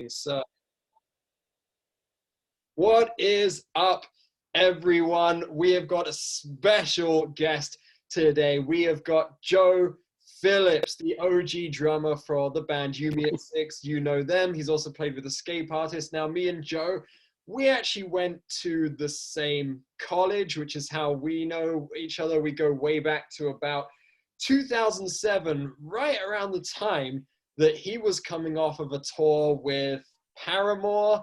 So, what is up, everyone? We have got a special guest today. We have got Joe Phillips, the OG drummer for the band Yumi at Six. You know them. He's also played with Escape Artists. Now, me and Joe, we actually went to the same college, which is how we know each other. We go way back to about 2007, right around the time that he was coming off of a tour with Paramore,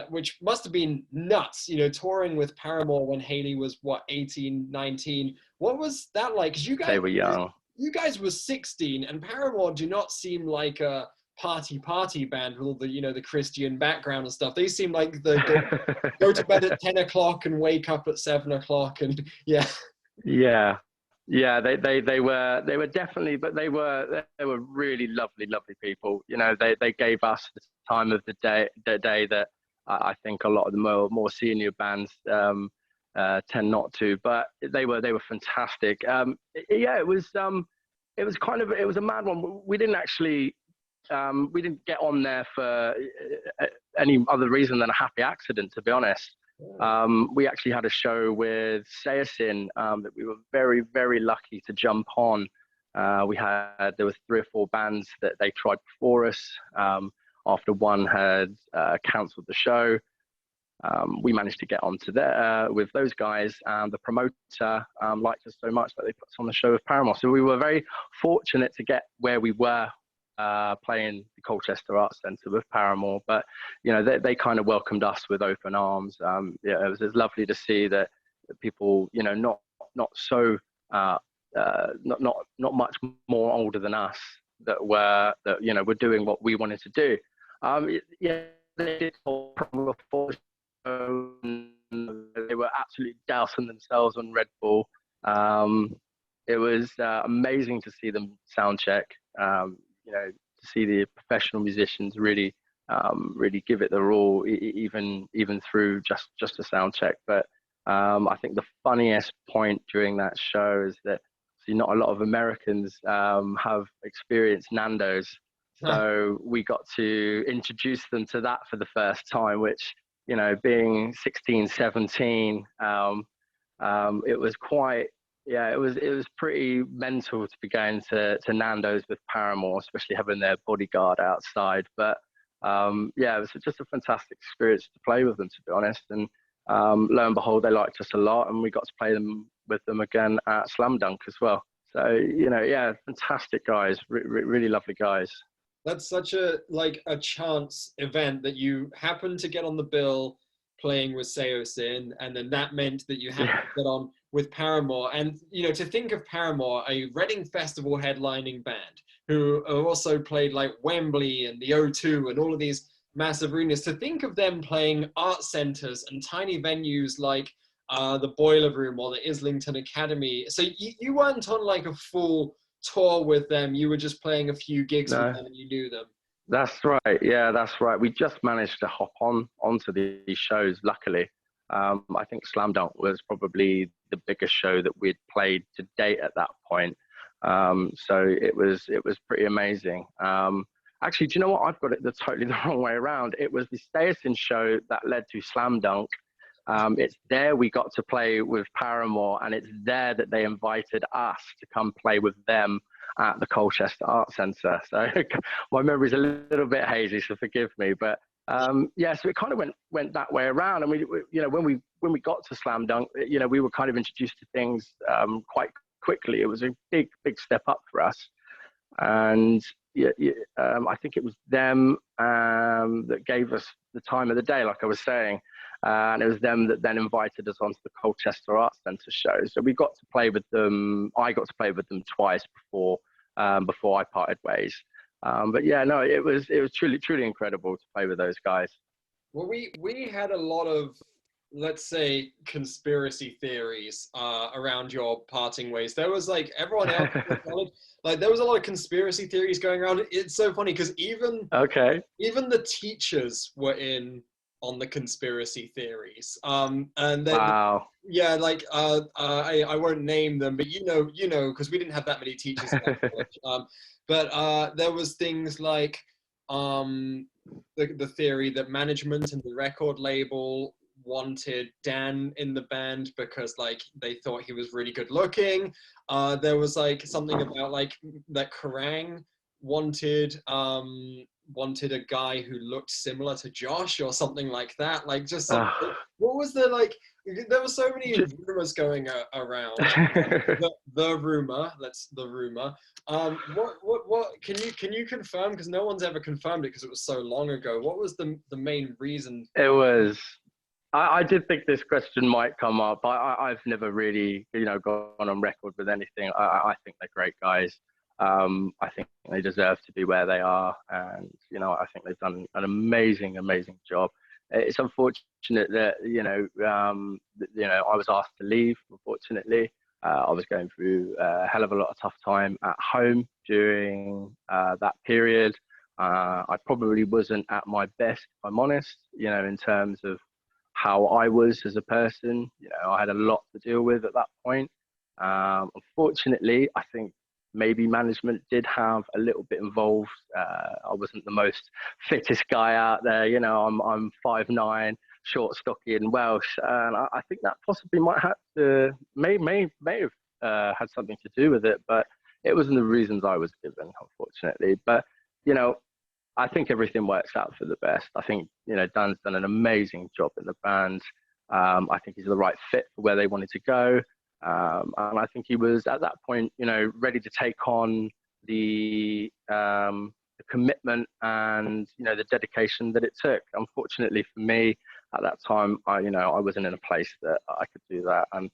which must have been nuts, you know, touring with Paramore when Haley was, what, 18, 19. What was that like? Because they were young. You guys were 16, and Paramore do not seem like a party band with all the, you know, the Christian background and stuff. They seem like the go to bed at 10 o'clock and wake up at 7 o'clock, and yeah. Yeah, they were definitely, but they were really lovely people. You know, they gave us the time of the day that I think a lot of the more senior bands tend not to, but they were fantastic. Yeah, it was a mad one. We didn't actually we didn't get on there for any other reason than a happy accident, to be honest. We actually had a show with Saosin that we were very, very lucky to jump on. There was 3 or 4 bands that they tried before us. After one had cancelled the show, we managed to get onto there with those guys, and the promoter liked us so much that they put us on the show with Paramore. So we were very fortunate to get where we were, playing the Colchester Arts Centre with Paramore, but you know they kind of welcomed us with open arms. Yeah, it was lovely to see that people, you know, not much more older than us that you know were doing what we wanted to do. Yeah, they did before, they were absolutely dousing themselves on Red Bull. It was amazing to see them sound check. You know, to see the professional musicians really give it their all, even through just a sound check. But I think the funniest point during that show is that not a lot of Americans have experienced Nando's, so we got to introduce them to that for the first time, which, you know, being 16, 17, it was quite. Yeah, it was pretty mental to be going to Nando's with Paramore, especially having their bodyguard outside. But yeah, it was just a fantastic experience to play with them, to be honest. And lo and behold, they liked us a lot, and we got to play with them again at Slam Dunk as well. So, you know, yeah, fantastic guys, really lovely guys. That's such a chance event that you happened to get on the bill playing with Saosin, and then that meant that you had to get on with Paramore. And, you know, to think of Paramore, a Reading Festival headlining band who also played like Wembley and the O2 and all of these massive arenas, to think of them playing art centres and tiny venues like the Boiler Room or the Islington Academy. So you weren't on like a full tour with them, you were just playing a few gigs with them and you knew them. That's right. Yeah, that's right. We just managed to hop onto these shows, luckily. I think Slam Dunk was probably the biggest show that we'd played to date at that point. So it was pretty amazing. Actually, do you know what? I've got it totally the wrong way around. It was the Saosin show that led to Slam Dunk. It's there we got to play with Paramore, and it's there that they invited us to come play with them at the Colchester Arts Centre. So my memory's a little bit hazy, so forgive me. But yeah, so it kind of went that way around. And we you know, when we got to Slam Dunk, you know, we were kind of introduced to things quite quickly. It was a big step up for us. And I think it was them that gave us the time of the day, like I was saying. And it was them that then invited us onto the Colchester Arts Centre show. So we got to play with them. I got to play with them twice before I parted ways. But yeah, no, it was truly incredible to play with those guys. Well, we had a lot of, let's say, conspiracy theories around your parting ways. There was like everyone else in college, like there was a lot of conspiracy theories going around. It's so funny because even the teachers were in on the conspiracy theories. And then, wow. Yeah, like I won't name them, but you know, because we didn't have that many teachers in that college. But there was things like the theory that management and the record label wanted Dan in the band because like they thought he was really good looking. There was like something about like that Kerrang wanted wanted a guy who looked similar to Josh or something like that. Like just something. What was the like? There were so many rumors going around. The rumor. That's the rumor. What can you confirm? Because no one's ever confirmed it because it was so long ago. What was the main reason? It was. I did think this question might come up. I've never really, gone on record with anything. I think they're great guys. I think they deserve to be where they are, and I think they've done an amazing, amazing job. It's unfortunate that I was asked to leave. Unfortunately, I was going through a hell of a lot of tough time at home during that period. I probably wasn't at my best, if I'm honest. In terms of how I was as a person. I had a lot to deal with at that point. Unfortunately, I think maybe management did have a little bit involved. I wasn't the most fittest guy out there. I'm 5'9", short, stocky, and Welsh, and I think that possibly might have to may have had something to do with it, but it wasn't the reasons I was given, unfortunately. But I think everything works out for the best. I think, Dan's done an amazing job in the band. I think he's the right fit for where they wanted to go. And I think he was at that point, ready to take on the commitment and, the dedication that it took. Unfortunately for me, at that time, I wasn't in a place that I could do that. And,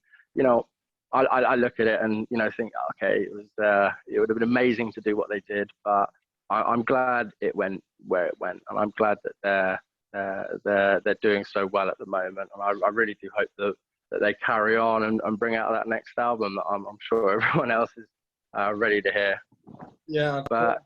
I look at it and, think, okay, it would have been amazing to do what they did, but I'm glad it went where it went, and I'm glad that they're doing so well at the moment. And I really do hope that they carry on and bring out that next album that I'm sure everyone else is ready to hear. Yeah, but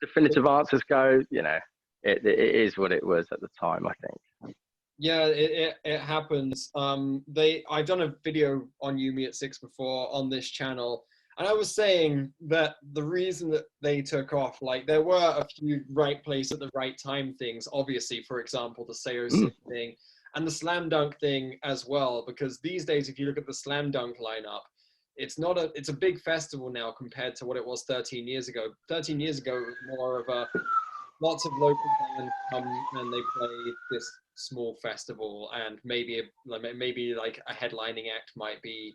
definitive answers go, it is what it was at the time, I think. Yeah, it happens. I've done a video on You Me at 6 before on this channel. And I was saying that the reason that they took off, like there were a few right place at the right time things, obviously, for example, the Saosin thing and the Slam Dunk thing as well, because these days, if you look at the Slam Dunk lineup, it's a big festival now compared to what it was 13 years ago. 13 years ago, it was more of lots of local bands come and they play this small festival, and maybe like a headlining act might be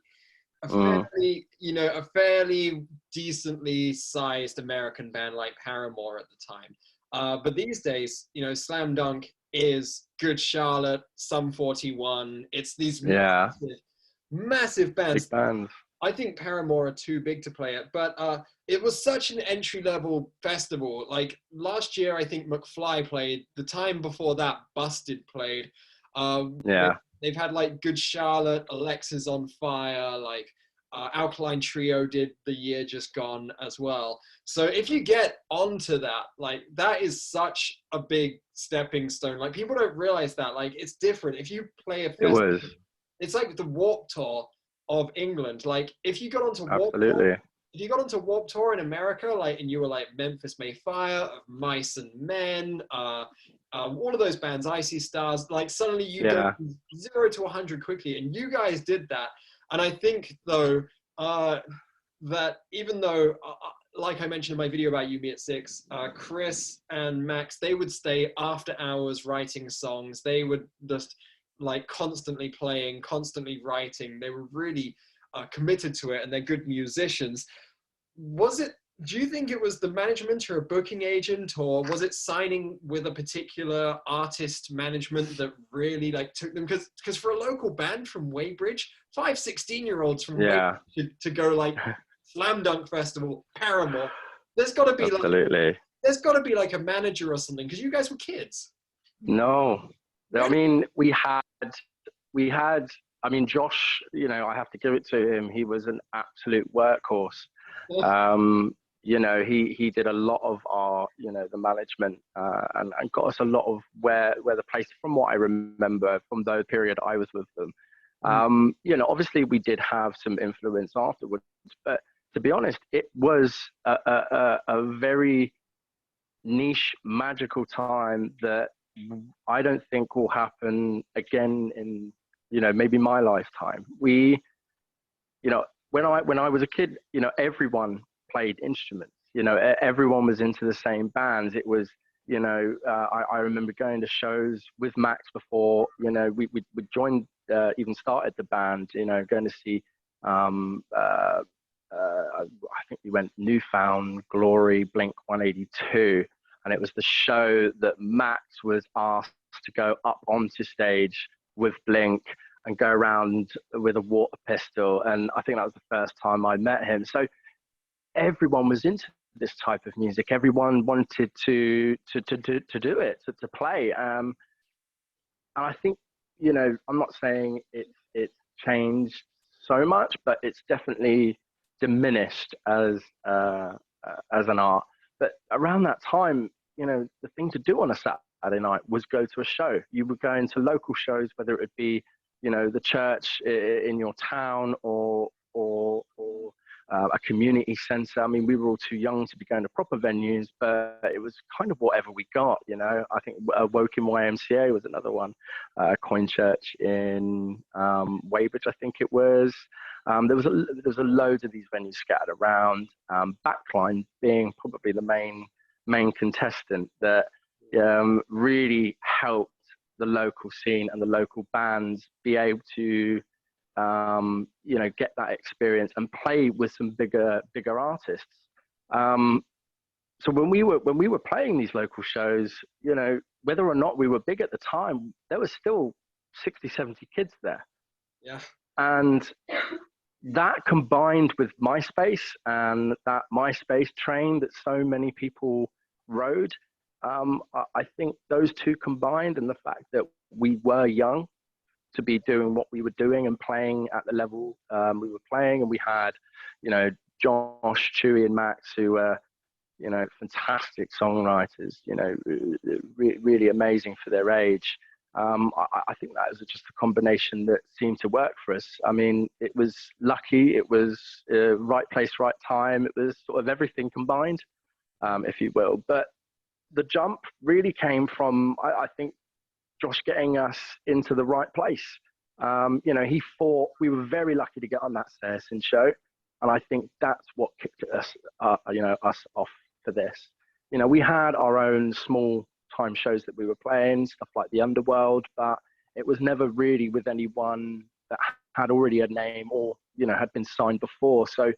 a fairly decently sized American band like Paramore at the time. But these days, Slam Dunk is Good Charlotte, Sum 41. It's these massive bands. Big bands. I think Paramore are too big to play it, but it was such an entry-level festival. Like last year, I think McFly played. The time before that, Busted played. They've had like Good Charlotte, Alexis on Fire, like Alkaline Trio did the year just gone as well. So if you get onto that, like that is such a big stepping stone. Like people don't realize that. Like it's different. If you play a festival, it's like the Warped Tour of England. Like if you got onto Warped Tour in America, like, and you were like Memphis May Fire, Mice and Men, all of those bands, Icy Stars, like suddenly you go from 0 to 100 quickly, and you guys did that. And I think though that even though, like I mentioned in my video about You Me at 6, Chris and Max, they would stay after hours writing songs. They would just like constantly playing, constantly writing. They were really committed to it, and they're good musicians. Do you think it was the management or a booking agent, or was it signing with a particular artist management that really like took them? Because for a local band from Weybridge, 5 16-year-olds from Weybridge to go like Slam Dunk Festival, Paramore, there's got to be like a manager or something, because you guys were kids. No, I mean we had. I mean, Josh, I have to give it to him. He was an absolute workhorse. He did a lot of our, the management and got us a lot of where the place, from what I remember from the period I was with them. Obviously we did have some influence afterwards, but to be honest, it was a very niche, magical time that I don't think will happen again in, maybe my lifetime. When I was a kid, everyone played instruments. Everyone was into the same bands. It was, I remember going to shows with Max before, we joined, even started the band, going to see, I think we went Newfound Glory, Blink 182. And it was the show that Max was asked to go up onto stage with Blink and go around with a water pistol. And I think that was the first time I met him. So everyone was into this type of music. Everyone wanted to do it, to play. And I think, I'm not saying it's changed so much, but it's definitely diminished as an art. But around that time, the thing to do on a Saturday night was go to a show. You would go into local shows, whether it would be, the church in your town or a community centre. I mean, we were all too young to be going to proper venues, but it was kind of whatever we got, I think Woking YMCA was another one, Coin Church in Weybridge, I think it was. There was a load of these venues scattered around, Backline being probably the main contestant that really helped the local scene and the local bands be able to get that experience and play with some bigger artists. So when we were playing these local shows, whether or not we were big at the time, there was still 60, 70 kids there. Yeah. And that combined with MySpace and that MySpace train that so many people rode, I think those two combined, and the fact that we were young to be doing what we were doing and playing at the level we were playing, and we had, Josh, Chewy, and Max, who were, fantastic songwriters, really amazing for their age. I think that was just a combination that seemed to work for us. I mean, it was lucky, it was right place, right time, it was sort of everything combined, if you will. But the jump really came from, I think, Josh getting us into the right place. He thought we were very lucky to get on that Saosin show, and I think that's what kicked us off for this. We had our own small time shows that we were playing, stuff like the Underworld, but it was never really with anyone that had already a name or had been signed before. So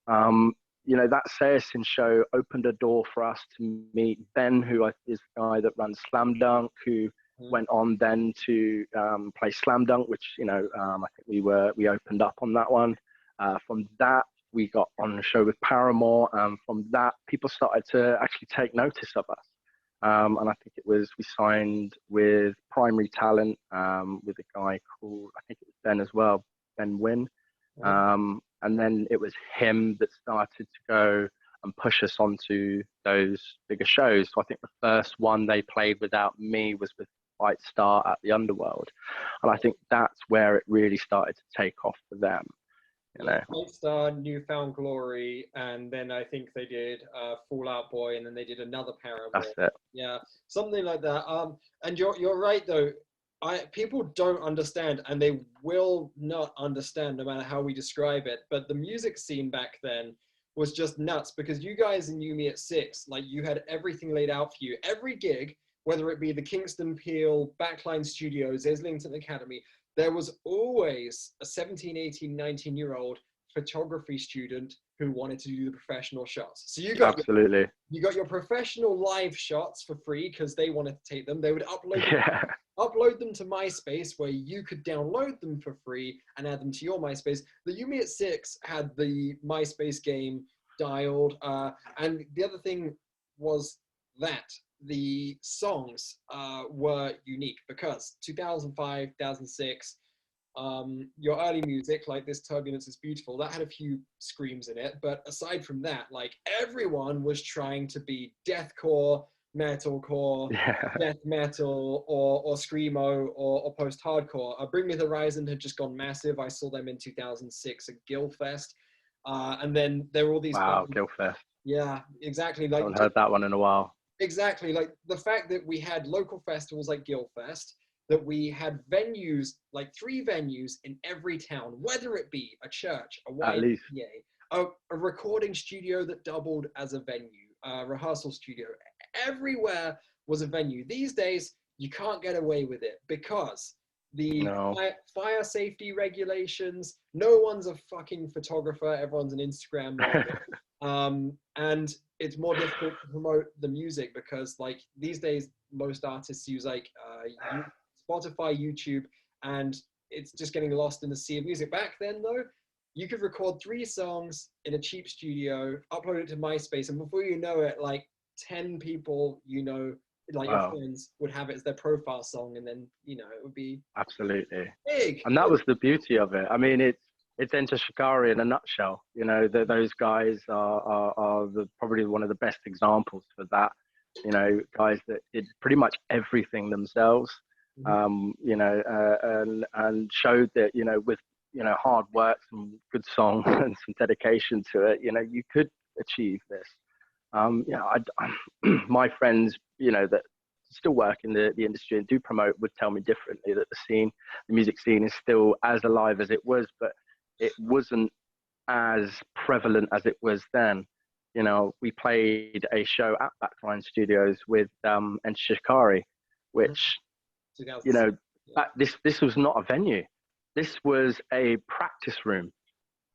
that Saosin show opened a door for us to meet Ben, who is the guy that runs Slam Dunk, who went on then to play Slam Dunk, which I think we opened up on that one. From that, we got on the show with Paramore, and from that, people started to actually take notice of us. And I think we signed with Primary Talent, with a guy called, I think it was Ben as well, Ben Wynn. And then it was him that started to go and push us onto those bigger shows. So I think the first one they played without me was with White Star at the Underworld. And I think that's where it really started to take off for them. White Star, Newfound Glory, and then I think they did Fall Out Boy, and then they did another Paramore. That's it. Yeah, something like that. And you're right though. People don't understand, and they will not understand no matter how we describe it. But the music scene back then was just nuts, because you guys knew me at 6. Like, you had everything laid out for you. Every gig, whether it be the Kingston Peel, Backline Studios, Islington Academy, there was always a 17, 18, 19-year-old photography student who wanted to do the professional shots. So you got absolutely. You got your professional live shots for free because they wanted to take them. They would upload them to MySpace, where you could download them for free and add them to your MySpace. The You Me at 6 had the MySpace game dialed, and the other thing was that the songs were unique, because 2005, 2006, your early music, like This Turbulence Is Beautiful, that had a few screams in it, but aside from that, like, everyone was trying to be deathcore, metalcore, death metal, or screamo, or post-hardcore. Bring Me the Horizon had just gone massive. I saw them in 2006 at Guildfest, and then there were all these Guildfest. Yeah, exactly. I haven't heard that one in a while. exactly, like the fact that we had local festivals like Guildfest, that we had venues, like 3 venues in every town, whether it be a church, a At least. YMCA, a recording studio that doubled as a venue, a rehearsal studio. Everywhere was a venue. These days, you can't get away with it because the No. fire safety regulations, no one's a fucking photographer, everyone's an Instagram model. And it's more difficult to promote the music because like these days, most artists use like Spotify, YouTube, and it's just getting lost in the sea of music. Back then though, you could record 3 songs in a cheap studio, upload it to Myspace, and before you know it, like 10 people, you know, like your friends would have it as their profile song, and then, you know, it would be Absolutely. big. And that was the beauty of it. I mean, it's Enter Shikari in a nutshell. You know, those guys are probably one of the best examples for that. You know, guys that did pretty much everything themselves. You know, and showed that, you know, with, you know, hard work, some good song and some dedication to it, you know, you could achieve this. You know, my friends, you know, that still work in the industry and do promote would tell me differently, that the music scene is still as alive as it was, but it wasn't as prevalent as it was then. You know, we played a show at Backline Studios with Enter Shikari, which, you know, this was not a venue. This was a practice room.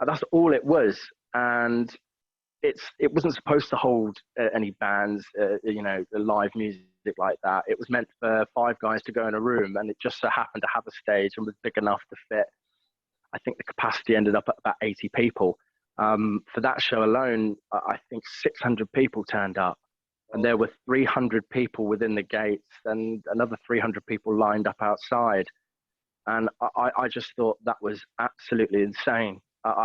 That's all it was. And it wasn't supposed to hold any bands, you know, live music like that. It was meant for 5 guys to go in a room, and it just so happened to have a stage and was big enough to fit. I think the capacity ended up at about 80 people. For that show alone, I think 600 people turned up, and there were 300 people within the gates and another 300 people lined up outside. And I just thought that was absolutely insane.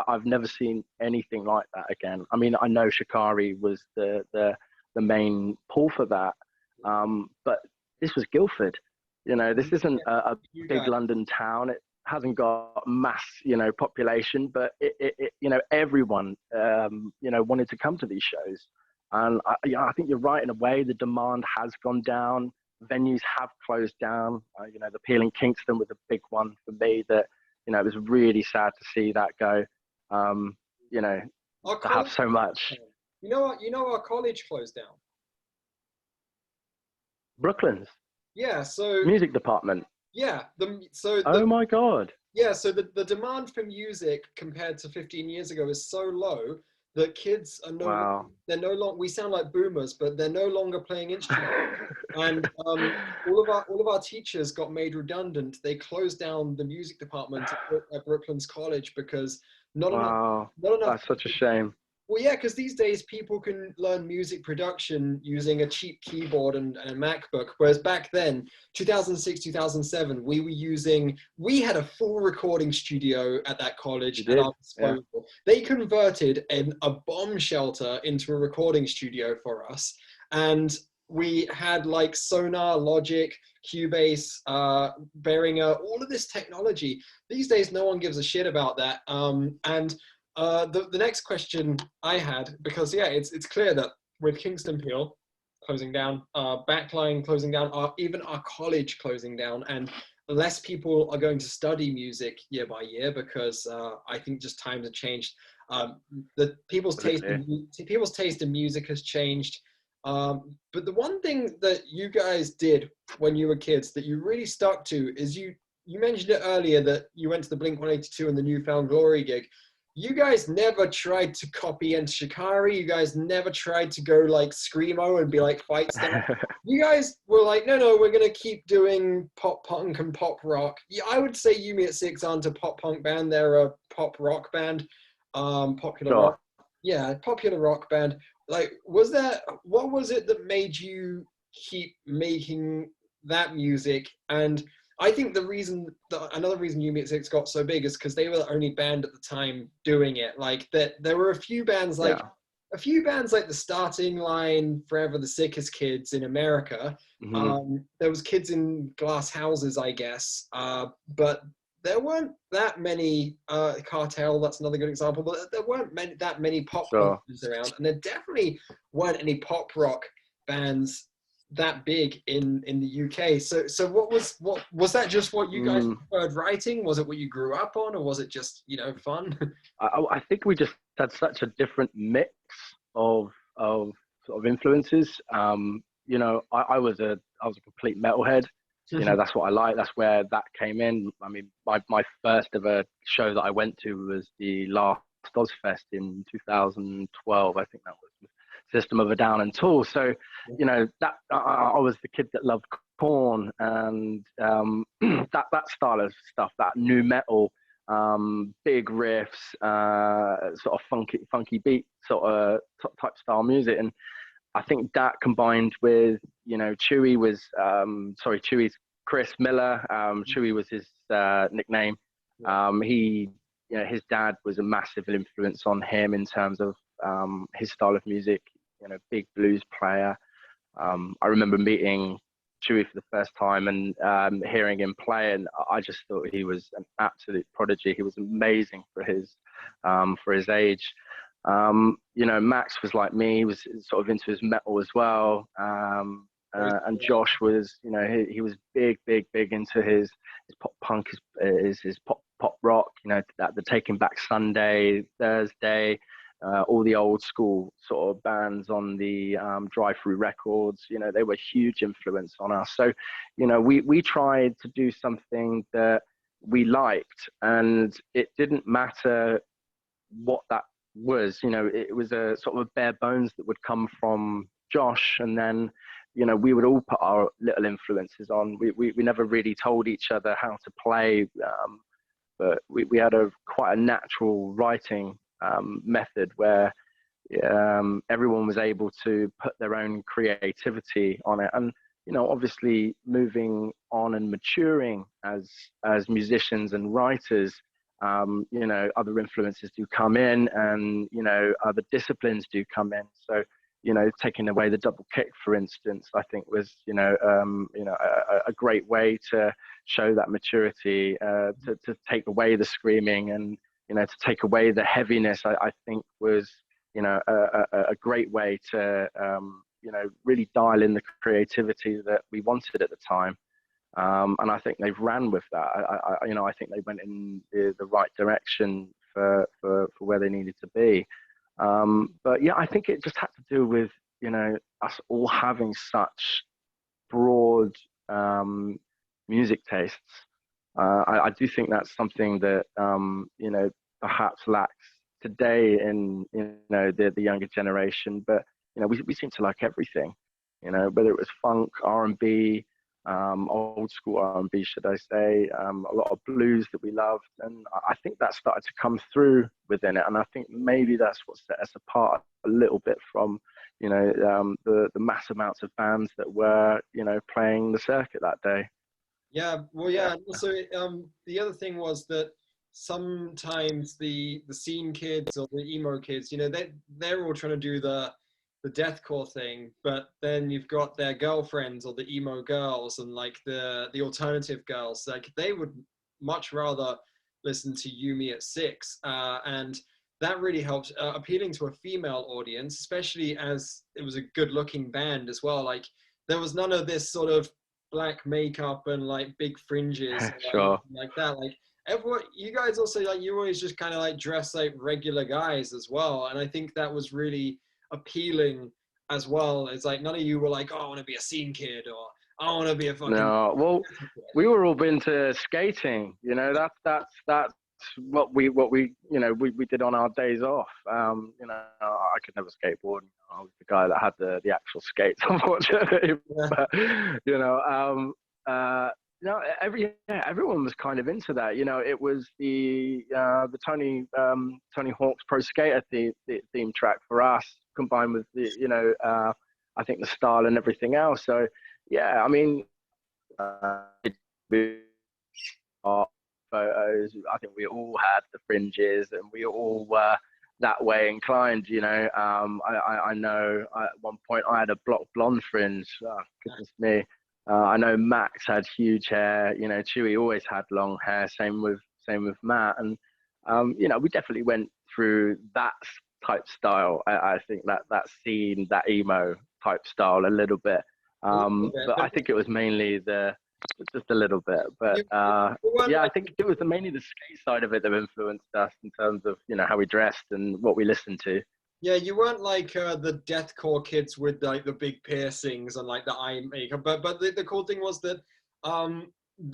I've never seen anything like that again. I mean, I know Shikari was the main pull for that, but this was Guildford. You know, this isn't a big London town. It hasn't got mass, you know, population, but it you know, everyone, you know, wanted to come to these shows. And I think you're right in a way. The demand has gone down. Venues have closed down. You know, the Peel in Kingston was a big one for me. That, you know, it was really sad to see that go. You know, to have so much. You know what? You know, our college closed down. Brooklyn's. Yeah. So music department. Yeah. Oh my God. Yeah. So the demand for music compared to 15 years ago is so low that kids are they're no longer, we sound like boomers, but they're no longer playing instruments. And all of our teachers got made redundant. They closed down the music department at Brooklands College because not enough. That's such a shame. Well, yeah, because these days people can learn music production using a cheap keyboard and a MacBook, whereas back then, 2006, 2007, we had a full recording studio at that college at our disposal. Yeah. They converted a bomb shelter into a recording studio for us, and we had like Sonar, Logic, Cubase, Behringer, all of this technology. These days, no one gives a shit about that, the next question I had, because yeah, it's clear that with Kingston Peel closing down, Backline closing down, even our college closing down, and less people are going to study music year by year because I think just times have changed. People's taste in music has changed. But the one thing that you guys did when you were kids that you really stuck to is you mentioned it earlier that you went to the Blink-182 and the New Found Glory gig. You guys never tried to copy Enter Shikari. You guys never tried to go like Screamo and be like Fight Style. You guys were like, no, we're going to keep doing pop punk and pop rock. Yeah, I would say You Me at 6 aren't a pop punk band. They're a pop rock band. Popular rock. Yeah, popular rock band. Like, what was it that made you keep making that music? And I think another reason You Me at 6 got so big is because they were the only band at the time doing it. Like there were a few bands like The Starting Line, Forever the Sickest Kids in America. Mm-hmm. There was Kids in Glass Houses, I guess, but there weren't that many. Cartel, that's another good example, but there weren't that many pop bands around, and there definitely weren't any pop rock bands that big in the UK. So what was that just what you guys preferred writing? Was it what you grew up on, or was it just, you know, fun? I think we just had such a different mix of sort of influences. You know, I was a complete metalhead. You know, that's what I like. That's where that came in. I mean, my first ever show that I went to was the last Ozfest in 2012. I think that was System of a Down and Tool. So, you know, that I was the kid that loved Korn and that style of stuff, that new metal, big riffs, sort of funky beat sort of type style music. And I think that combined with, you know, Chewie's Chris Miller. Chewie was his nickname. He, you know, his dad was a massive influence on him in terms of his style of music. You know, big blues player. I remember meeting Chewie for the first time and hearing him play, and I just thought he was an absolute prodigy. He was amazing for his age. You know, Max was like me; he was sort of into his metal as well. And Josh was, you know, he was big into his pop punk, his pop rock. You know, that the Taking Back Sunday, Thursday. All the old school sort of bands on the drive-through records, you know, they were huge influence on us. So, you know, we tried to do something that we liked, and it didn't matter what that was. You know, it was a sort of bare bones that would come from Josh, and then, you know, we would all put our little influences on. We never really told each other how to play, but we had quite a natural writing method where everyone was able to put their own creativity on it. And, you know, obviously moving on and maturing as musicians and writers, you know, other influences do come in, and, you know, other disciplines do come in. So, you know, taking away the double kick, for instance, I think was, you know, a great way to show that maturity, to take away the screaming and, you know, to take away the heaviness. I think was, you know, a great way to, you know, really dial in the creativity that we wanted at the time. And I think they've ran with that. You know, I think they went in the right direction for where they needed to be. But yeah, I think it just had to do with, you know, us all having such broad music tastes. I do think that's something that, you know, perhaps lacks today in, you know, the younger generation. But, you know, we seem to like everything, you know, whether it was funk, R&B, old school R&B, should I say, a lot of blues that we loved. And I think that started to come through within it. And I think maybe that's what set us apart a little bit from, you know, the mass amounts of bands that were, you know, playing the circuit that day. Yeah, well, yeah. And also, the other thing was that sometimes the scene kids or the emo kids, you know, they're all trying to do the deathcore thing, but then you've got their girlfriends or the emo girls and like the alternative girls, like they would much rather listen to Yumi at Six, and that really helped appealing to a female audience, especially as it was a good-looking band as well. Like there was none of this sort of black makeup and like big fringes Sure. like that. Like everyone, you guys also, like, you always just kind of like dress like regular guys as well, and I think that was really appealing as well. It's like none of you were like, oh, I want to be a scene kid, or I want to be a fucking. No, well, we were all into skating. You know, that's what we you know we did on our days off. You know, I could never skateboard. I was the guy that had the actual skates, unfortunately. Yeah. But, you know, no, everyone was kind of into that. You know, it was the Tony Hawk's Pro Skater theme track for us, combined with the, you know, I think the style and everything else. So yeah, I mean, our photos, I think we all had the fringes, and we all were that way inclined. You know, I know at one point I had a blonde fringe. Oh, goodness me. I know Max had huge hair. You know, Chewie always had long hair. Same with Matt. And you know, we definitely went through that type style. I think that scene, that emo type style, a little bit. A little bit, But I think it was mainly just a little bit. you, But you weren't yeah, I like, think it was mainly the skate side of it that influenced us in terms of, you know, how we dressed and what we listened to. yeah, you weren't like the deathcore kids with like the big piercings and like the eye makeup. But the cool thing was that um,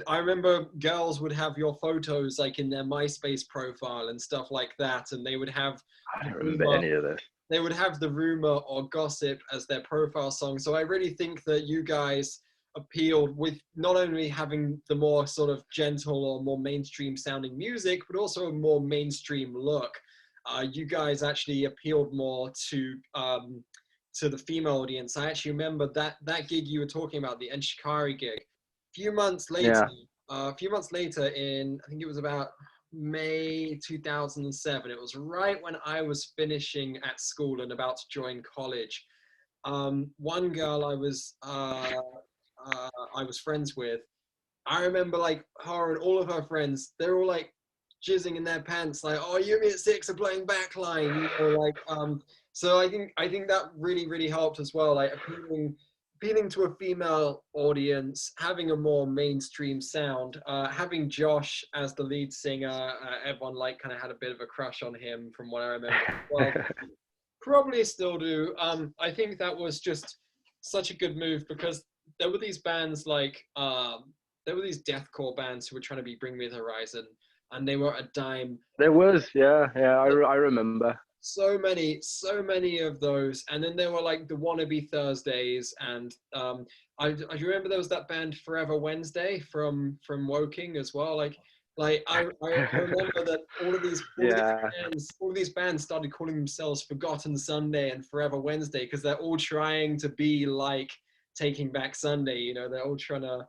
I remember girls would have your photos like in their MySpace profile and stuff like that, and they would have I the don't remember rumor, any of this. they would have the rumor or gossip as their profile song. So I really think that you guys appealed with not only having the more sort of gentle or more mainstream sounding music, but also a more mainstream look. You guys actually appealed more to the female audience. I actually remember that gig you were talking about, the Enshikari gig. Few months later, Yeah. a few months later, in I think it was about May 2007. It was right when I was finishing at school and about to join college. One girl I was friends with, I remember like her and all of her friends, they're all like jizzing in their pants, like, "Oh, Yumi at Six are playing backline," you know, like So I think that really helped as well, like appealing to a female audience, having a more mainstream sound, having Josh as the lead singer. Everyone like kind of had a bit of a crush on him from what I remember. Well, probably still do. I think that was just such a good move because there were these bands like there were these deathcore bands who were trying to be Bring Me the Horizon, and they were a dime. There was, yeah, yeah, I remember. So many of those, and then there were like the Wannabe Thursdays, and I remember there was that band Forever Wednesday from Woking as well. I remember that Yeah, all of these bands started calling themselves Forgotten Sunday and Forever Wednesday because they're all trying to be like Taking Back Sunday. You know, they're all trying to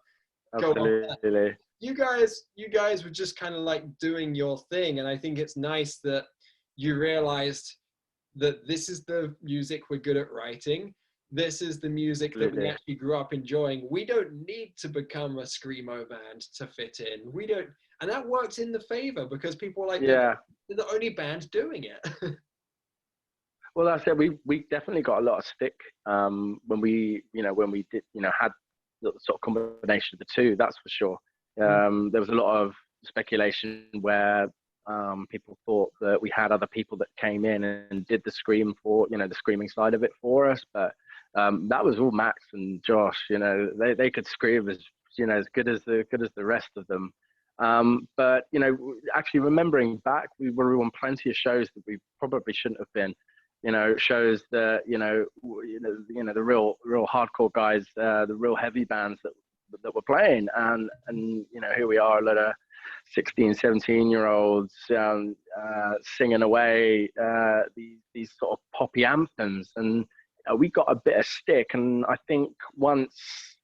go off that. absolutely. You guys were just kind of like doing your thing, and I think it's nice that you realized that this is the music we're good at writing. This is the music that we Absolutely. actually grew up enjoying. We don't need to become a screamo band to fit in. We don't, and that works in the favor because people are like Yeah. they're the only band doing it. Well, that's it. We definitely got a lot of stick when we did, had the sort of combination of the two. That's for sure. There was a lot of speculation where people thought that we had other people that came in and did the scream for, the screaming side of it for us, but that was all Max and Josh. They could scream as good as the rest of them. But actually remembering back, we were on plenty of shows that we probably shouldn't have been. Shows that the real hardcore guys, the real heavy bands that were playing, and here we are, a lot of 16, 17-year-olds singing away these sort of poppy anthems, and we got a bit of stick. And I think once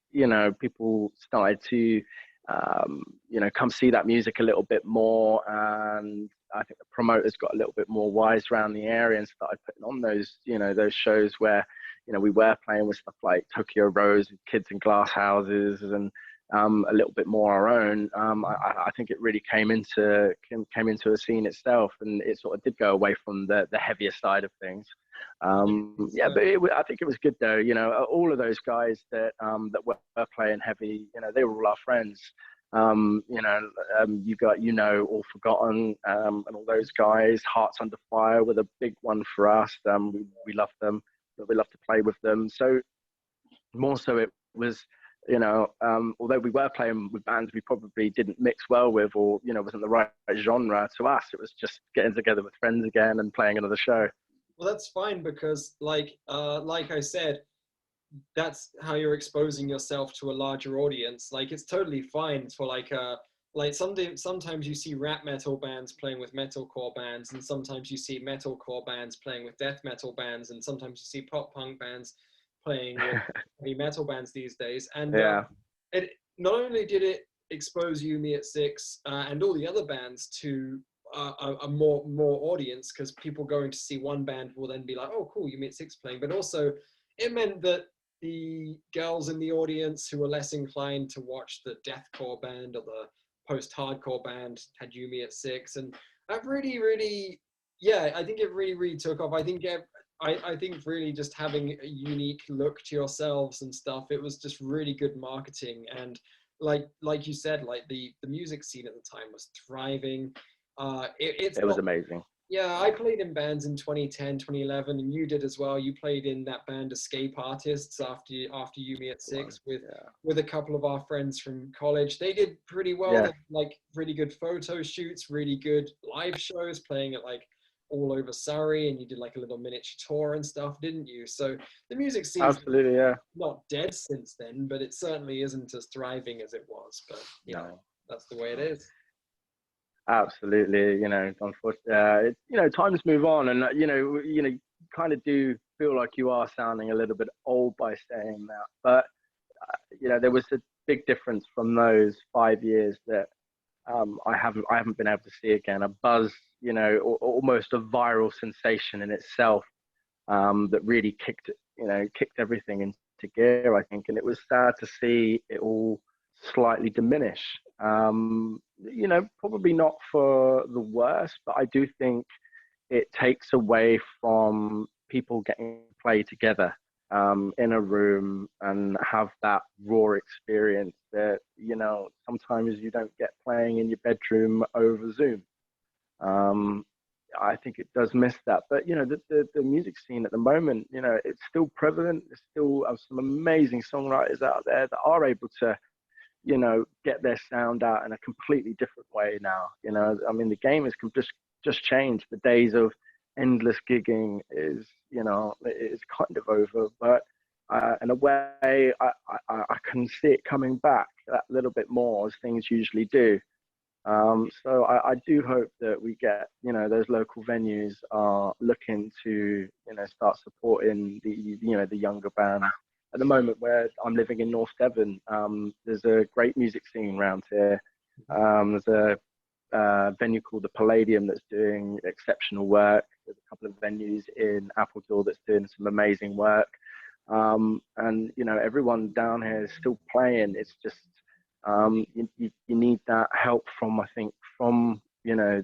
people started to come see that music a little bit more, and I think the promoters got a little bit more wise around the area and started putting on those shows where we were playing with stuff like Tokyo Rose, Kids in Glass Houses, and a little bit more our own. I think it really came into a scene itself, and it sort of did go away from the heavier side of things. Yeah, but I think it was good though. All of those guys that were playing heavy, they were all our friends. You got All Forgotten, and all those guys. Hearts Under Fire were the big one for us. We loved them. We loved to play with them. So more so it was, although we were playing with bands we probably didn't mix well with, or wasn't the right genre to us, it was just getting together with friends again and playing another show. Well, that's fine because like I said, that's how you're exposing yourself to a larger audience. Like it's totally fine for sometimes you see rap metal bands playing with metalcore bands, and sometimes you see metalcore bands playing with death metal bands, and sometimes you see pop punk bands playing with heavy metal bands these days. And Yeah. it not only did it expose You, Me at Six, and all the other bands to a more audience, because people going to see one band will then be like, oh cool, You, Me at Six playing, but also it meant that the girls in the audience who were less inclined to watch the deathcore band or the post-hardcore band had Yumi at Six, and that really, yeah, I think it really took off. I think I think really just having a unique look to yourselves and stuff, it was just really good marketing. And like you said, like the music scene at the time was thriving. It's It was not, amazing. yeah, I played in bands in 2010, 2011, and you did as well. You played in that band Escape Artists after You Me at Six Yeah. with a couple of our friends from college. They did pretty well. Yeah. They had, like really good photo shoots, really good live shows, playing at like all over Surrey, and you did like a little miniature tour and stuff, didn't you? So the music scene's Absolutely, yeah. not dead since then, but it certainly isn't as thriving as it was. But you know, No. that's the way it No. is. Absolutely, you know, unfortunately, you know, times move on, and you kind of do feel like you are sounding a little bit old by saying that. But you know, there was a big difference from those 5 years that I haven't been able to see again. A buzz, you know, almost a viral sensation in itself, that really kicked everything into gear, I think. And it was sad to see it all slightly diminish. You know, probably not for the worse, but I do think it takes away from people getting to play together, in a room and have that raw experience that, you know, sometimes you don't get playing in your bedroom over Zoom. Um, I think it does miss that. But, you know, the music scene at the moment, you know, it's still prevalent. There's still some amazing songwriters out there that are able to, you know, get their sound out in a completely different way now. You know, I mean, the game has just changed. The days of endless gigging is kind of over. But in a way, I can see it coming back that little bit more as things usually do. So I do hope that we get, you know, those local venues are looking to, you know, start supporting the younger bands. At the moment where I'm living in North Devon, there's a great music scene around here. There's a venue called the Palladium that's doing exceptional work. There's a couple of venues in Appledore that's doing some amazing work. And, you know, everyone down here is still playing. It's just, you need that help from, I think, from, you know,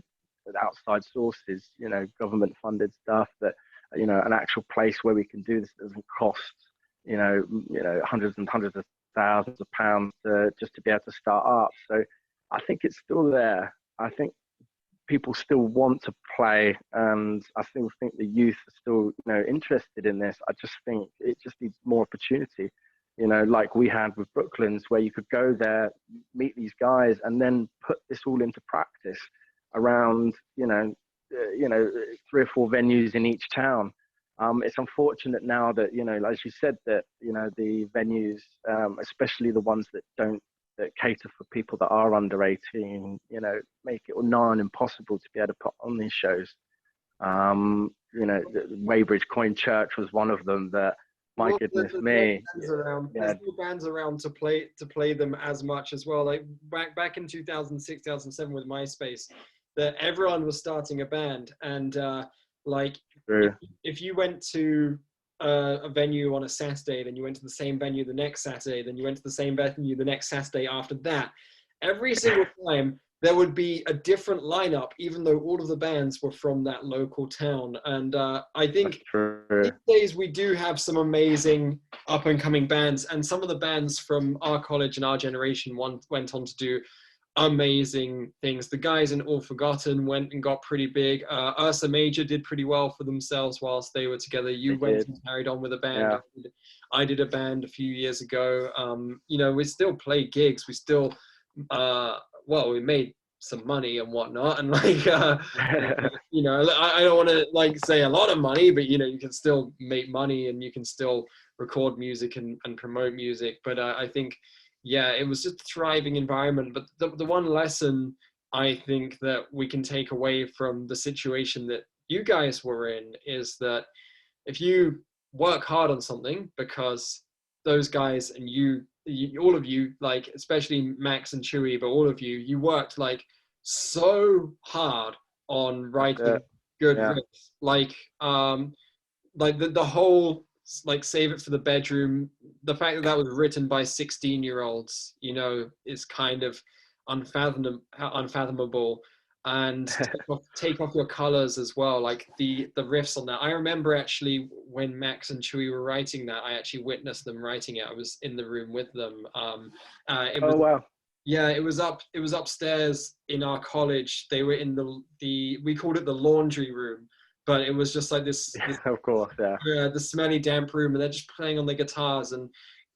outside sources, you know, government funded stuff, that, you know, an actual place where we can do this that doesn't cost, hundreds and hundreds of thousands of pounds just to be able to start up. So I think it's still there. I think people still want to play, and I still think the youth are still, you know, interested in this. I just think it just needs more opportunity, you know, like we had with Brooklands, where you could go there, meet these guys, and then put this all into practice around, you know, 3 or 4 venues in each town. It's unfortunate now that, you know, as you said, that, you know, the venues, especially the ones that cater for people that are under 18, you know, make it nigh on impossible to be able to put on these shows. You know, Weybridge Coin Church was one of them that, my goodness me. There's no bands around to play them as much as well. Like back in 2006, 2007 with Myspace, that everyone was starting a band, and like if you went to a venue on a Saturday, then you went to the same venue the next Saturday, then you went to the same venue the next Saturday after that. Every single time there would be a different lineup, even though all of the bands were from that local town. And I think these days we do have some amazing up and coming bands, and some of the bands from our college and our generation went on to do amazing things. The guys in All Forgotten went and got pretty big. Ursa Major did pretty well for themselves whilst they were together. You went and carried on with a band. Yeah. I did a band a few years ago. You know, we still play gigs. We still, we made some money and whatnot. And like, you know, I don't want to like say a lot of money, but you know, you can still make money and you can still record music and promote music. But I think, yeah, it was just a thriving environment. But the one lesson I think that we can take away from the situation that you guys were in is that if you work hard on something, because those guys and you all of you, like especially Max and Chewy, but all of you worked like so hard on writing good riffs, like the whole like Save It for the Bedroom, the fact that that was written by 16-year-olds, you know, is kind of unfathomable. and take off your colors as well, like the riffs on that. I remember actually when Max and Chewy were writing that, I actually witnessed them writing it. I was in the room with them. It was, Oh wow. yeah, it was upstairs in our college. They were in the we called it the laundry room, but it was just like this Of course, yeah. the smelly damp room, and they're just playing on the guitars, and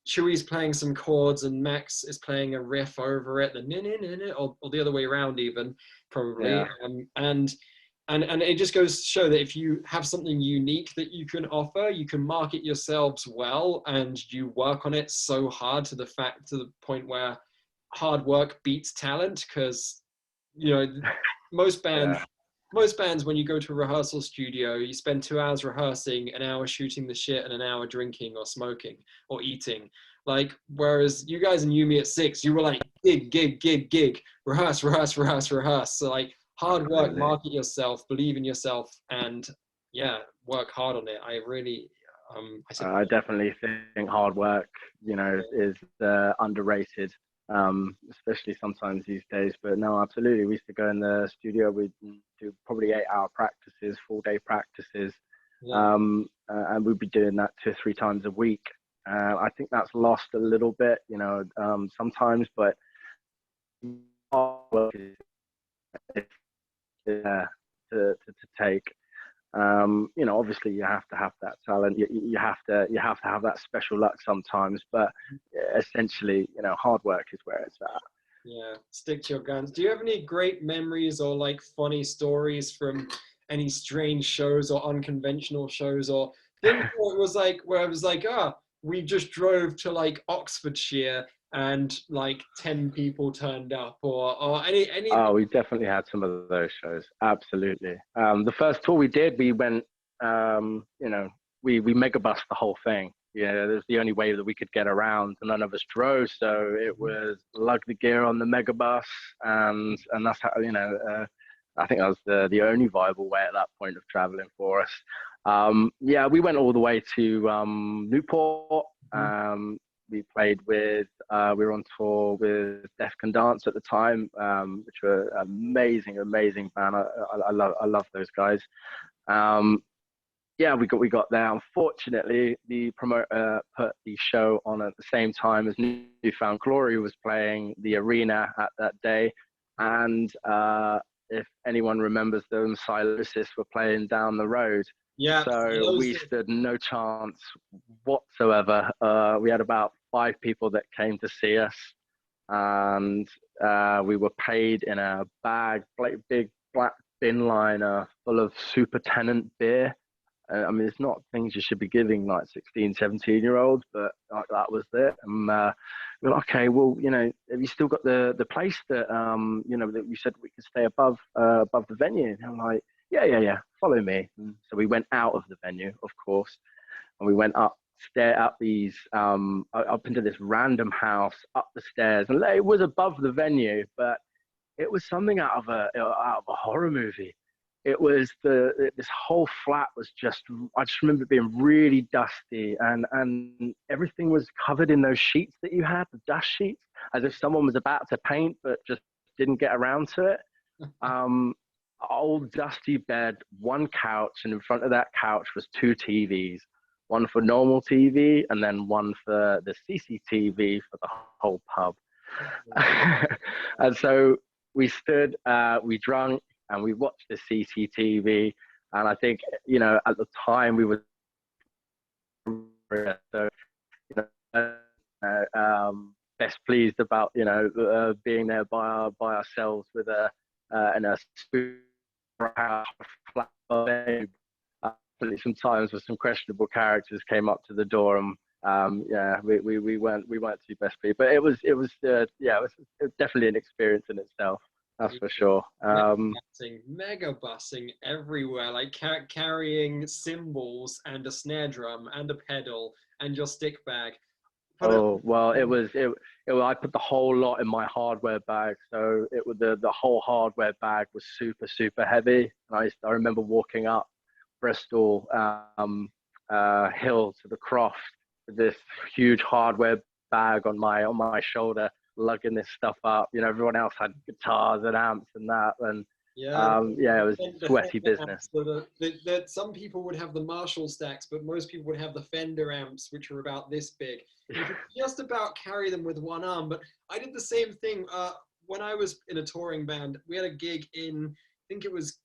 Chewy's playing some chords and Max is playing a riff over it, or the other way around even, probably. Yeah. And it just goes to show that if you have something unique that you can offer, you can market yourselves well, and you work on it so hard to the point where hard work beats talent. Because most bands Yeah. most bands, when you go to a rehearsal studio, you spend 2 hours rehearsing, an hour shooting the shit, and an hour drinking or smoking or eating. Like, whereas you guys in Yumi at 6, you were like gig, rehearse, rehearse, rehearse, rehearse. So like, hard work, Absolutely. market yourself, believe in yourself, and yeah, work hard on it. I really, I definitely think hard work, is underrated, especially sometimes these days. But no, absolutely. We used to go in the studio. We'd do probably 8-hour practices, full day practices, yeah, and we'd be doing that 2 or 3 times a week. I think that's lost a little bit, sometimes, but hard work is to take. Obviously you have to have that talent. You have to have that special luck sometimes, but essentially, hard work is where it's at. yeah, stick to your guns. Do you have any great memories or like funny stories from any strange shows or unconventional shows, or things where it was like, we just drove to like Oxfordshire and like 10 people turned up, or any Oh, we definitely had some of those shows. Absolutely. The first tour we did, we went, we MegaBus the whole thing. Yeah, it was the only way that we could get around. None of us drove, so it was lug the gear on the MegaBus, and that's how I think that was the only viable way at that point of traveling for us. Yeah, we went all the way to Newport. We played with, we were on tour with Deaf Can Dance at the time, which were amazing band. I love those guys. Yeah, we got there. Unfortunately, the promoter put the show on at the same time as Newfound Glory was playing the arena at that day, and if anyone remembers them, Silosis were playing down the road. yeah, So we stood no chance whatsoever. We had about 5 people that came to see us, and we were paid in a bag, like big black bin liner full of Super Tenant beer. I mean, it's not things you should be giving like 16, 17-year-olds, but that was it. And we're like, okay, well, have you still got the place that, that we said we could stay above the venue? And I'm like, yeah, follow me. And so we went out of the venue, of course, and we went up these, up into this random house, up the stairs. And it was above the venue, but it was something out of a horror movie. It was this whole flat was I just remember it being really dusty, and everything was covered in those sheets that you had, the dust sheets, as if someone was about to paint but just didn't get around to it. Old dusty bed, one couch, and in front of that couch was 2 TVs, one for normal TV and then one for the CCTV for the whole pub. And so we stood, we drank, and we watched the CCTV. And I think, at the time we were so, best pleased about, being there by ourselves with and a spoon flat babe. Sometimes with some questionable characters came up to the door, and yeah, we weren't too best pleased, but it was definitely an experience in itself. That's for sure. Mega busing everywhere, like carrying cymbals and a snare drum and a pedal and your stick bag. Oh well, I put the whole lot in my hardware bag, so it was the whole hardware bag was super heavy. And I remember walking up Bristol hill to the Croft with this huge hardware bag on my shoulder, lugging this stuff up. Everyone else had guitars and amps and that, and Yeah, Yeah, it was the sweaty Fender business. amps that some people would have the Marshall stacks, but most people would have the Fender amps, which are about this big. You could just about carry them with one arm. But I did the same thing when I was in a touring band. We had a gig in, I think it was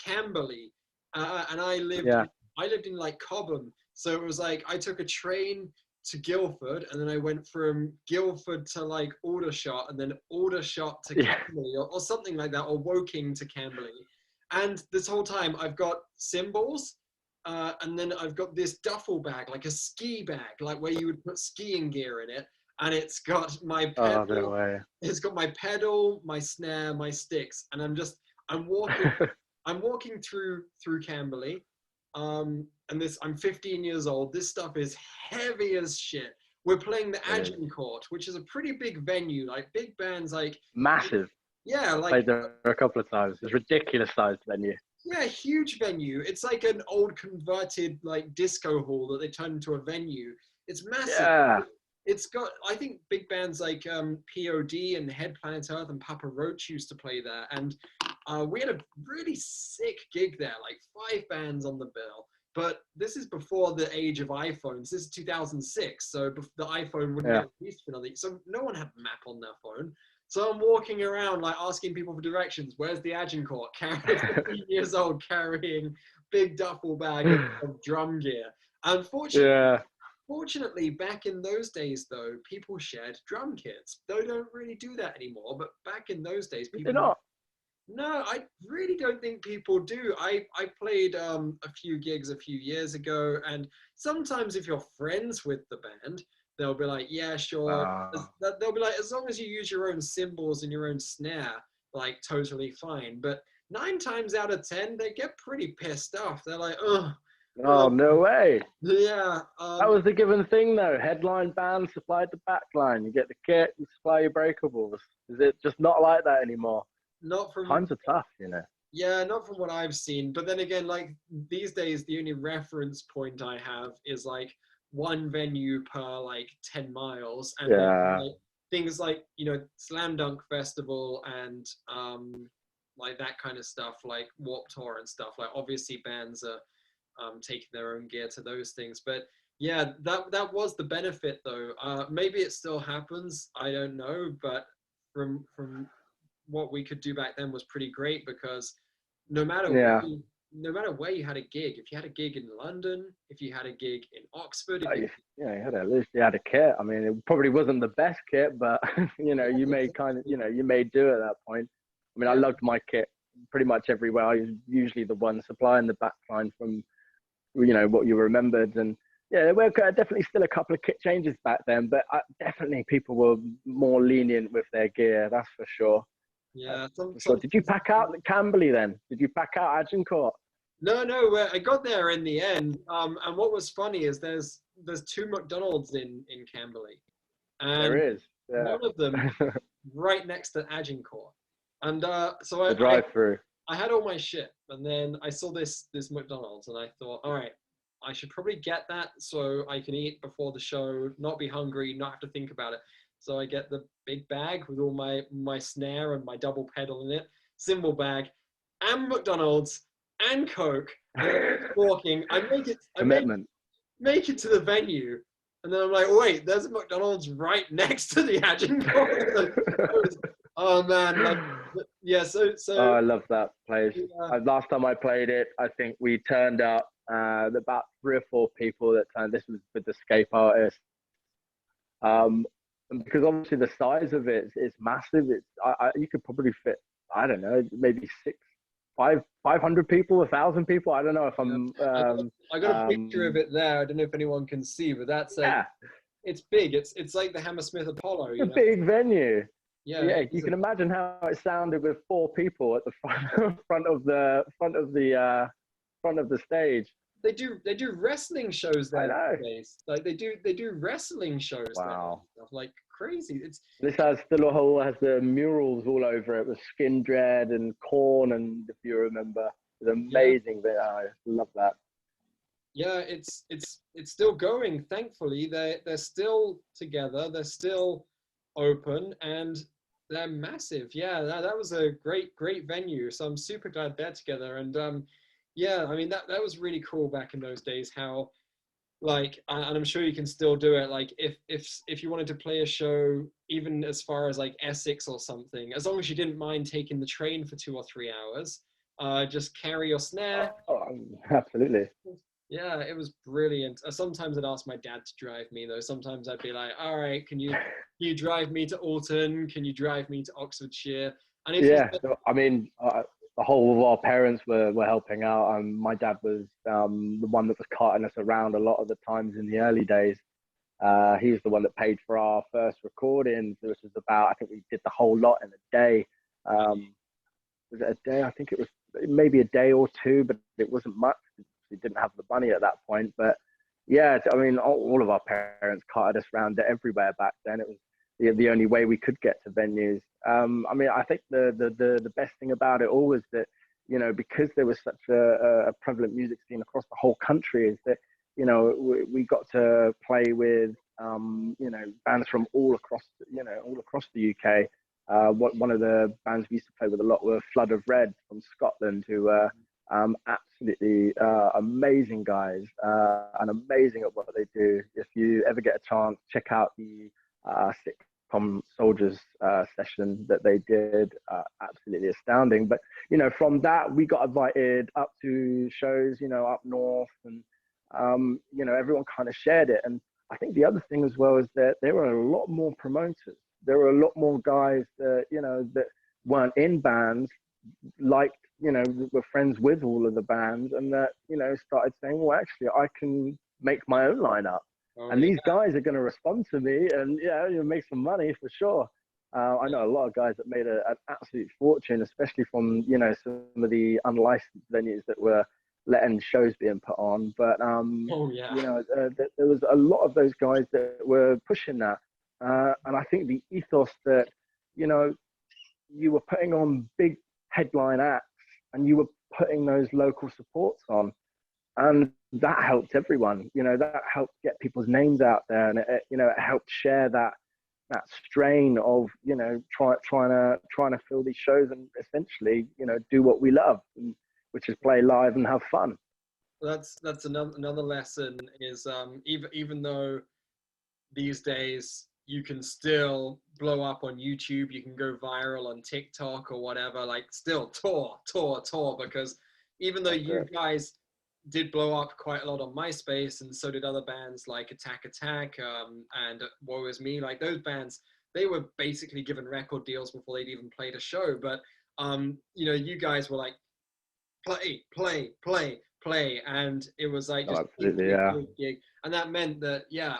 Camberley, and Yeah. I lived in like Cobham, so it was like I took a train to Guildford, and then I went from Guildford to like Aldershot, and then Aldershot to Yeah. Camberley, or something like that, or Woking to Camberley. And this whole time I've got cymbals, and then I've got this duffel bag, like a ski bag, like where you would put skiing gear in it, and it's got my Oh, no pedal, way. it's got my pedal, my snare, my sticks, and I'm walking, I'm walking through Camberley, and I'm 15 years old. This stuff is heavy as shit. We're playing the Agincourt, which is a pretty big venue, like big bands, like Massive. yeah, like Played there a couple of times. It's a ridiculous sized venue. yeah, huge venue. It's like an old converted like disco hall that they turned into a venue. It's massive. Yeah. It's got, I think big bands like POD and Head Planet Earth and Papa Roach used to play there, and we had a really sick gig there, like 5 bands on the bill. But this is before the age of iPhones. This is 2006, so the iPhone wouldn't get released for another. So no one had a map on their phone. So I'm walking around like asking people for directions. Where's the Agincourt? Carrying 15 years old, carrying big duffel bag of drum gear. Unfortunately, fortunately, back in those days, though, people shared drum kits. They don't really do that anymore. But back in those days, people. They're not. No, I really don't think people do. I played a few gigs a few years ago, and sometimes if you're friends with the band, they'll be like, yeah, sure. They'll be like, as long as you use your own cymbals and your own snare, like totally fine. But 9 times out of 10, they get pretty pissed off. They're like, oh. Oh, no way. Yeah. That was the given thing, though. Headline band supplied the backline. You get the kit, you supply your breakables. Is it just not like that anymore? Not from Times are tough, you know. Yeah, not from what I've seen. But then again, like these days, the only reference point I have is like one venue per like 10 miles, and like, things like Slam Dunk Festival and like that kind of stuff, like Warped Tour and stuff. Like obviously bands are taking their own gear to those things, but yeah, that was the benefit though. Maybe it still happens, I don't know, but from what we could do back then was pretty great, because no matter where you had a gig, if you had a gig in London, if you had a gig in Oxford, you had a kit. I mean, it probably wasn't the best kit, but you made you made do at that point. I mean, I lugged my kit pretty much everywhere. I was usually the one supplying the backline from what you remembered, and there were definitely still a couple of kit changes back then, but definitely people were more lenient with their gear, that's for sure. Yeah. Did you pack out Camberley then? Did you pack out Agincourt? No, I got there in the end. And what was funny is there's 2 McDonald's in Camberley, and there is. Yeah. One of them right next to Agincourt, and so the drive-through. I had all my shit, and then I saw this McDonald's, and I thought, all right, I should probably get that so I can eat before the show, not be hungry, not have to think about it. So I get the big bag with all my snare and my double pedal in it, cymbal bag, and McDonald's and Coke. And walking, I make it to the venue, and then I'm like, wait, there's a McDonald's right next to the Agincourt. Oh man, so. Oh, I love that place. Last time I played it, I think we turned up about 3 or 4 people that turned. This was with the Scape artists. Because obviously the size of it is massive. You could probably fit, I don't know, maybe 500 people, 1,000 people. I don't know if I'm. I got a picture of it there. I don't know if anyone can see, but that's it's big. It's like the Hammersmith Apollo. It's a big venue. Yeah, you can imagine how it sounded with 4 people at the front of the stage. They do wrestling shows there nowadays. Like they do wrestling shows wow. there. Like crazy. This has the murals all over it with Skin Dread and Korn, and if you remember, it's amazing. I love that. Yeah, it's still going. Thankfully, they're still together. They're still open, and they're massive. Yeah, that was a great venue. So I'm super glad they're together. And yeah, I mean that was really cool back in those days. How like, and I'm sure you can still do it. Like if you wanted to play a show, even as far as like Essex or something, as long as you didn't mind taking the train for 2 or 3 hours, just carry your snare. Oh, absolutely. Yeah, it was brilliant. Sometimes I'd ask my dad to drive me though. Sometimes I'd be like, all right, can you drive me to Alton? Can you drive me to Oxfordshire? And if you Yeah, said, so, I mean, the whole of our parents were helping out. My dad was the one that was carting us around a lot of the times in the early days. He was the one that paid for our first recordings, which was about, I think we did the whole lot in a day. Was it a day? I think it was maybe a day or two, but it wasn't much. We didn't have the money at that point. But yeah, I mean, all of our parents carted us around everywhere back then. It was the only way we could get to venues. I mean, I think the best thing about it all was that, you know, because there was such a prevalent music scene across the whole country, is that, you know, we got to play with, you know, bands from all across, you know, all across the UK. One of the bands we used to play with a lot were Flood of Red from Scotland, who were absolutely amazing guys and amazing at what they do. If you ever get a chance, check out the sitcom Soldiers session that they did. Absolutely astounding. But, you know, from that, we got invited up to shows, you know, up north, and, you know, everyone kind of shared it. And I think the other thing as well is that there were a lot more promoters. There were a lot more guys that, you know, that weren't in bands, liked, you know, were friends with all of the bands, and that, you know, started saying, well, actually, I can make my own lineup. oh, And yeah. these guys are going to respond to me, and yeah, you'll make some money for sure. I know a lot of guys that made an absolute fortune, especially from, you know, some of the unlicensed venues that were letting shows being put on. But Oh, yeah. you know, there was a lot of those guys that were pushing that, and I think the ethos that, you know, you were putting on big headline acts, and you were putting those local supports on, and that helped everyone. You know, that helped get people's names out there, and it, you know, it helped share that strain of, you know, trying to fill these shows and essentially, you know, do what we love, which is play live and have fun. That's another lesson is even though these days you can still blow up on YouTube, you can go viral on TikTok or whatever, like still tour, because even though you guys did blow up quite a lot on Myspace, and so did other bands like Attack Attack and Woe Is Me, like those bands, they were basically given record deals before they'd even played a show. But you know, you guys were like, play, and it was like Oh, just absolutely, yeah. gig. And that meant that, yeah,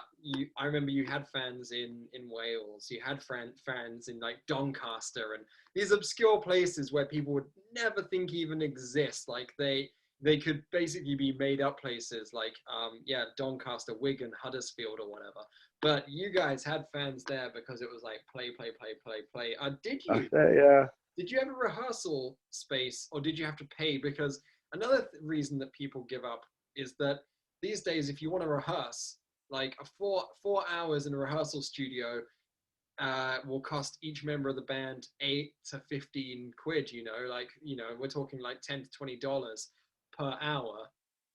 I remember you had fans in Wales, you had fans in like Doncaster, and these obscure places where people would never think even exist. Like they could basically be made up places, like yeah, Doncaster, Wigan, Huddersfield, or whatever. But you guys had fans there because it was like play. Did That's you it, yeah. did you have a rehearsal space, or did you have to pay? Because another reason that people give up is that these days, if you want to rehearse, like a 4 hours in a rehearsal studio will cost each member of the band 8 to 15 quid. You know, like, you know, we're talking like $10 to $20 per hour.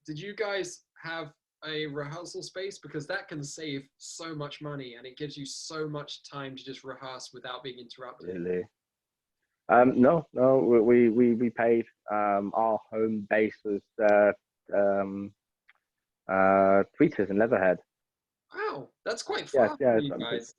Did you guys have a rehearsal space? Because that can save so much money, and it gives you so much time to just rehearse without being interrupted. Really. No, we paid. Our home base was um, Tweeters and Leatherhead. Wow, that's quite Yeah, far yeah, from you guys.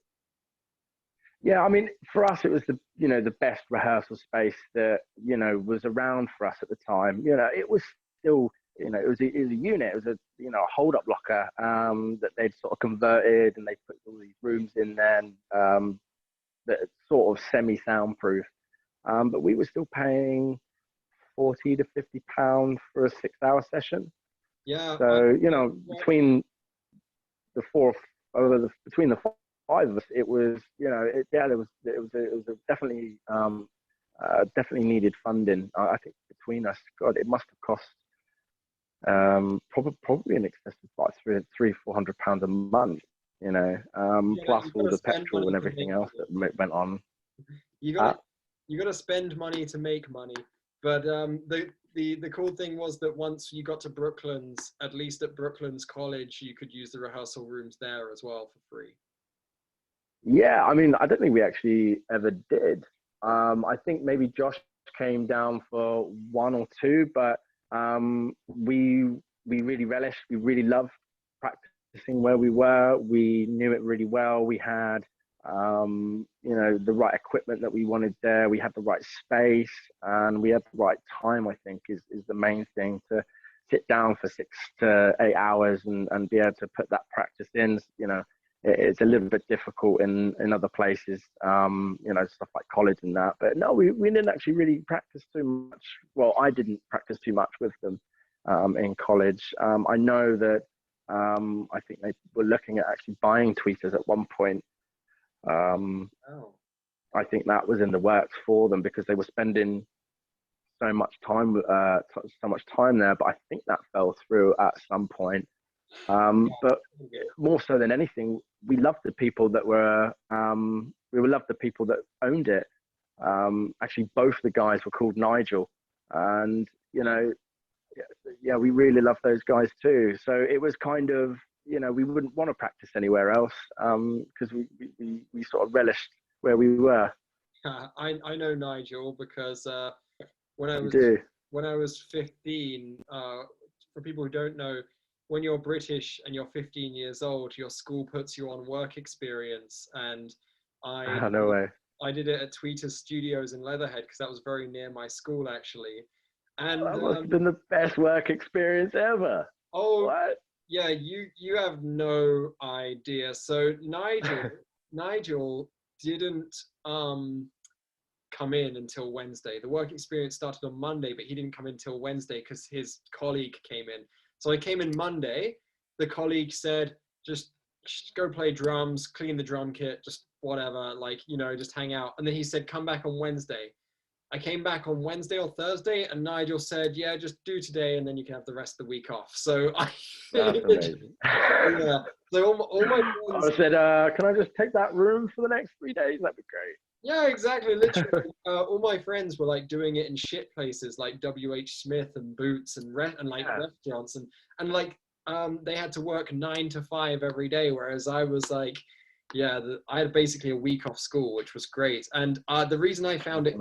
yeah. I mean, for us, it was the, you know, the best rehearsal space that, you know, was around for us at the time. You know, it was still, you know, it was a unit. It was a, you know, a hold up locker that they'd sort of converted, and they put all these rooms in there, and that sort of semi soundproof. But we were still paying £40 to £50 for a 6 hour session. Yeah, So, you know, well, the four, between the five of us, it was, you know, yeah, it was a definitely, definitely needed funding. I think between us, God, it must have cost probably in excess of like £300 to £400 a month, you know, yeah, plus you've got all to the spend petrol money and to everything make else money. that went on. you gotta spend money to make money. But the cool thing was that once you got to Brooklands, at least at Brooklands College, you could use the rehearsal rooms there as well for free. Yeah, I mean, I don't think we actually ever did. I think maybe Josh came down for one or two, but we really relished, we really loved practicing where we were. We knew it really well. We had, you know, the right equipment that we wanted there. We had the right space, and we had the right time, I think, is the main thing, to sit down for 6 to 8 hours and be able to put that practice in. You know, it's a little bit difficult in other places, you know, stuff like college and that. But no, we didn't actually really practice too much. Well, I didn't practice too much with them in college. I know that I think they were looking at actually buying tweeters at one point. I think that was in the works for them because they were spending so much time there. But I think that fell through at some point. But more so than anything, we loved the people that were loved the people that owned it. Actually, both the guys were called Nigel, and you know, yeah, we really loved those guys too. So it was kind of, you know, we wouldn't want to practice anywhere else because we sort of relished where we were. I know Nigel because when I was 15, for people who don't know, when you're British and you're 15 years old, your school puts you on work experience, and No way. I did it at Tweeter Studios in Leatherhead because that was very near my school actually. And that must have been the best work experience ever. Oh, what? Yeah, you have no idea. So Nigel didn't come in until Wednesday. The work experience started on Monday, but he didn't come in until Wednesday because his colleague came in. So I came in Monday. The colleague said, just go play drums, clean the drum kit, just whatever, like, you know, just hang out. And then he said, come back on Wednesday. I came back on Wednesday or Thursday, and Nigel said, yeah, just do today, and then you can have the rest of the week off. So That's amazing. Yeah. So all my friends... I said, can I just take that room for the next 3 days? That'd be great. Yeah, exactly. Literally, all my friends were like doing it in shit places like WH Smith and Boots and restaurants, and like they had to work 9 to 5 every day, whereas I was like, yeah, I had basically a week off school, which was great. And the reason I found it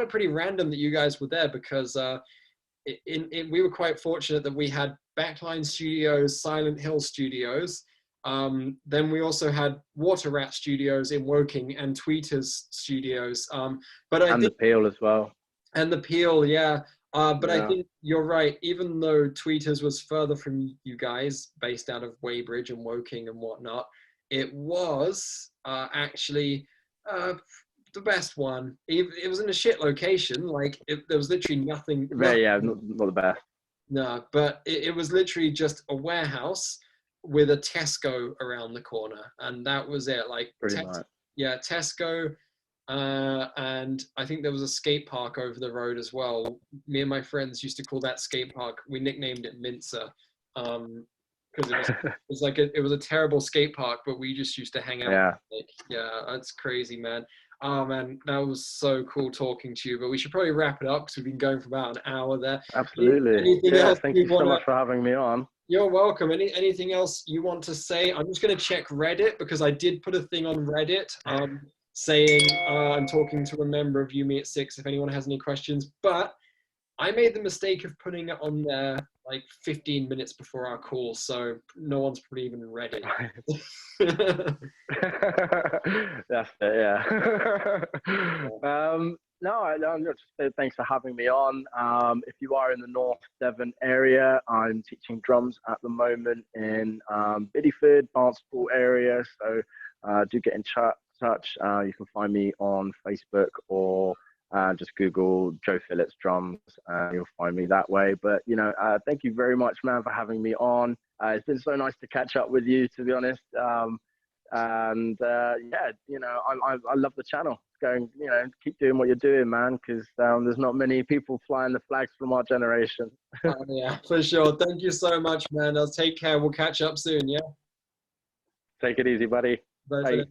pretty random that you guys were there because we were quite fortunate that we had Backline Studios, Silent Hill Studios. Then we also had Water Rat Studios in Woking and Tweeters Studios. The Peel as well. And the Peel, yeah. But I think you're right. Even though Tweeters was further from you guys, based out of Weybridge and Woking and whatnot, it was actually the best one. It was in a shit location. Like there was literally nothing. Yeah, not the best. No, but it was literally just a warehouse with a Tesco around the corner, and that was it. Like Tesco, and I think there was a skate park over the road as well. Me and my friends used to call that skate park. We nicknamed it Mincer, because it was a terrible skate park, but we just used to hang out. Yeah. That's crazy, man. Oh man, that was so cool talking to you. But we should probably wrap it up because we've been going for about an hour there. Absolutely. Thank you so much for having me on. You're welcome. Anything else you want to say? I'm just going to check Reddit because I did put a thing on Reddit saying I'm talking to a member of You Me at 6 if anyone has any questions. But I made the mistake of putting it on there like 15 minutes before our call, so no one's probably even read it. That's it, yeah. I'm just saying thanks for having me on. If you are in the North Devon area, I'm teaching drums at the moment in Bideford, Barnstable area, so do get in touch. You can find me on Facebook or just Google Joe Phillips drums, you'll find me that way. But you know, thank you very much, man, for having me on. It's been so nice to catch up with you, to be honest. Yeah, you know, I love the channel. Going, you know, keep doing what you're doing, man, because there's not many people flying the flags from our generation. Yeah, for sure. Thank you so much, man. Take care. We'll catch up soon. Yeah. Take it easy, buddy. Bye.